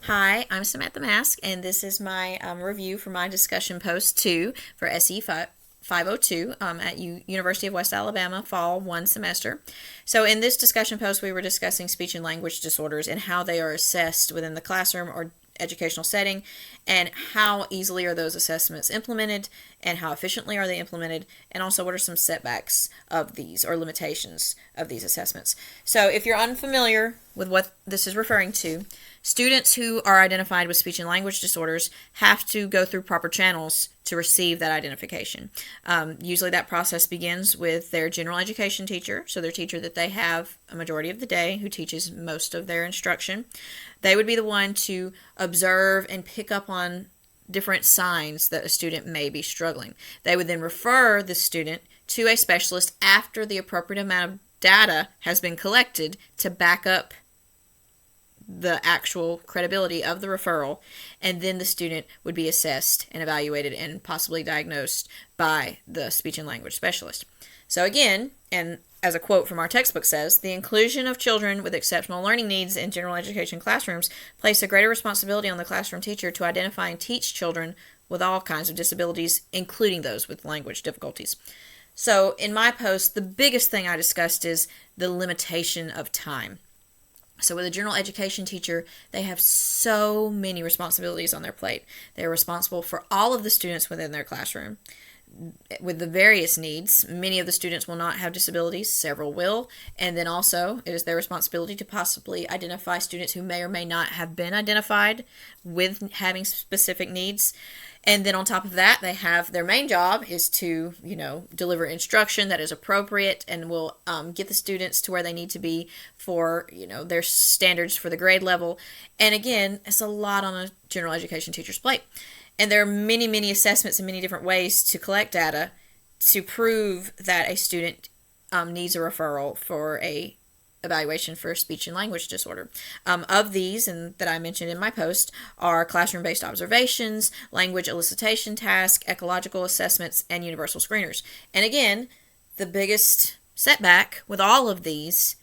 Hi, I'm Samantha Mask, and this is my review for my discussion post 2 for SE 502 at University of West Alabama Fall 1 semester. So in this discussion post, we were discussing speech and language disorders and how they are assessed within the classroom or educational setting, and how easily are those assessments implemented, and how efficiently are they implemented, and also what are some setbacks of these or limitations of these assessments. So if you're unfamiliar with what this is referring to, students who are identified with speech and language disorders have to go through proper channels to receive that identification. Usually that process begins with their general education teacher, so their teacher that they have a majority of the day who teaches most of their instruction. They would be the one to observe and pick up on different signs that a student may be struggling. They would then refer the student to a specialist after the appropriate amount of data has been collected to back up the actual credibility of the referral, and then the student would be assessed and evaluated and possibly diagnosed by the speech and language specialist. So again, and as a quote from our textbook says, the inclusion of children with exceptional learning needs in general education classrooms place a greater responsibility on the classroom teacher to identify and teach children with all kinds of disabilities, including those with language difficulties. So in my post, the biggest thing I discussed is the limitation of time. So with a general education teacher, they have so many responsibilities on their plate. They're responsible for all of the students within their classroom with the various needs. Many of the students will not have disabilities, several will, and then also it is their responsibility to possibly identify students who may or may not have been identified with having specific needs. And then on top of that, they have their main job is to, deliver instruction that is appropriate and will get the students to where they need to be for, their standards for the grade level. And again, it's a lot on a general education teacher's plate. And there are many, many assessments and many different ways to collect data to prove that a student needs a referral for a evaluation for speech and language disorder. Of these, and that I mentioned in my post, are classroom-based observations, language elicitation tasks, ecological assessments, and universal screeners. And again, the biggest setback with all of these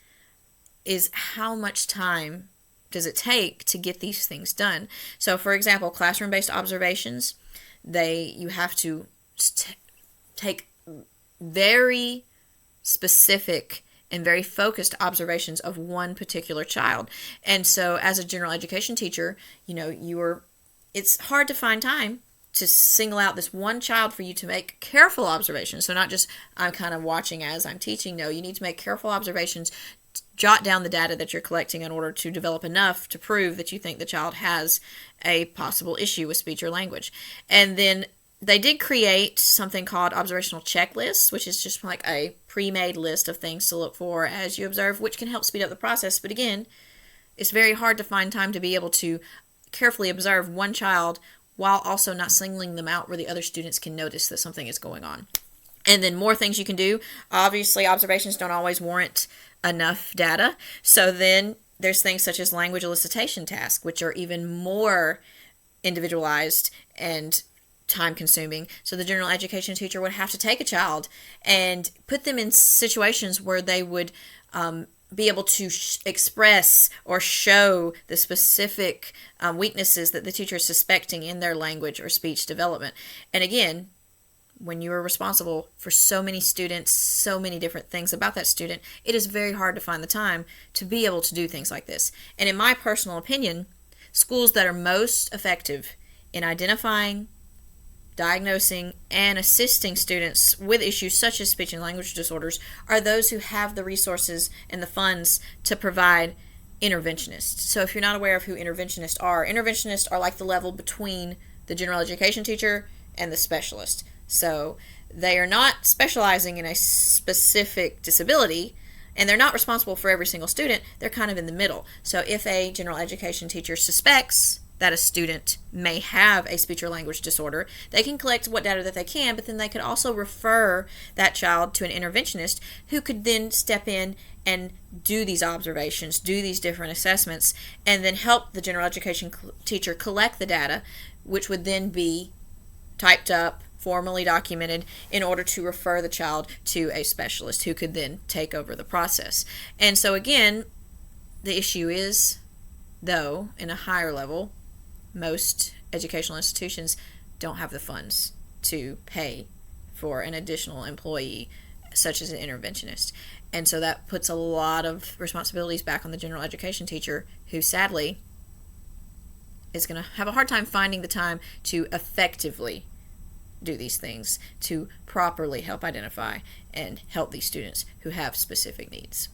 is how much time does it take to get these things done. So for example, classroom-based observations, you have to take very specific and very focused observations of one particular child. And so as a general education teacher, it's hard to find time to single out this one child for you to make careful observations. So not just I'm kind of watching as I'm teaching. No, you need to make careful observations, jot down the data that you're collecting in order to develop enough to prove that you think the child has a possible issue with speech or language. And then they did create something called observational checklists, which is just like a pre-made list of things to look for as you observe, which can help speed up the process. But again, it's very hard to find time to be able to carefully observe one child while also not singling them out where the other students can notice that something is going on. And then more things you can do. Obviously, observations don't always warrant enough data. So then there's things such as language elicitation tasks, which are even more individualized and time-consuming. So the general education teacher would have to take a child and put them in situations where they would be able to express or show the specific weaknesses that the teacher is suspecting in their language or speech development. And again, when you are responsible for so many students, so many different things about that student, it is very hard to find the time to be able to do things like this. And in my personal opinion, schools that are most effective in identifying, diagnosing, and assisting students with issues such as speech and language disorders are those who have the resources and the funds to provide interventionists. So if you're not aware of who interventionists are like the level between the general education teacher and the specialist. So they are not specializing in a specific disability, and they're not responsible for every single student. They're kind of in the middle. So if a general education teacher suspects that a student may have a speech or language disorder, they can collect what data that they can, but then they could also refer that child to an interventionist who could then step in and do these observations, do these different assessments, and then help the general education teacher collect the data, which would then be typed up, formally documented in order to refer the child to a specialist who could then take over the process. And so again, the issue is, though, in a higher level, most educational institutions don't have the funds to pay for an additional employee such as an interventionist. And so that puts a lot of responsibilities back on the general education teacher, who sadly is going to have a hard time finding the time to effectively do these things, to properly help identify and help these students who have specific needs.